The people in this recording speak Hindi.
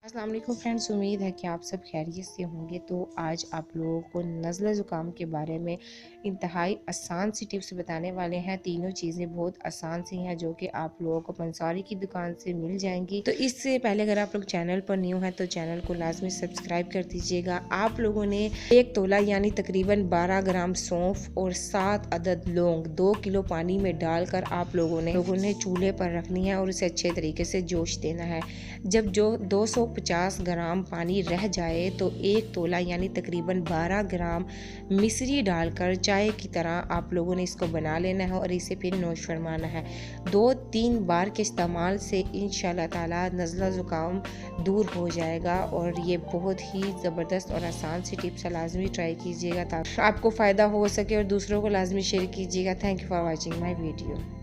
अस्सलाम वालेकुम फ्रेंड्स, उम्मीद है कि आप सब खैरियत से होंगे। तो आज आप लोगों को नज़ला ज़ुकाम के बारे में इंतहाई आसान सी टिप्स बताने वाले हैं। तीनों चीज़ें बहुत आसान सी हैं जो कि आप लोगों को पंसारी की दुकान से मिल जाएंगी। तो इससे पहले अगर आप लोग चैनल पर न्यू हैं तो चैनल को लाजमी सब्सक्राइब कर दीजिएगा। आप लोगों ने 1 तोला यानी तकरीबन 12 ग्राम सौंफ और 7 अदद लौंग 2 किलो पानी में डालकर आप लोगों ने चूल्हे पर रखनी है और उसे अच्छे तरीके से जोश देना है। जब जो 250 ग्राम पानी रह जाए तो 1 तोला यानी तकरीबन 12 ग्राम मिश्री डालकर चाय की तरह आप लोगों ने इसको बना लेना है और इसे फिर नोश फरमाना है। 2-3 बार के इस्तेमाल से इंशाल्लाह ताला नज़ला ज़ुकाम दूर हो जाएगा और ये बहुत ही ज़बरदस्त और आसान सी टिप्स है। लाजमी ट्राई कीजिएगा ताकि आपको फ़ायदा हो सके और दूसरों को लाजमी शेयर कीजिएगा। Thank you for watching my video.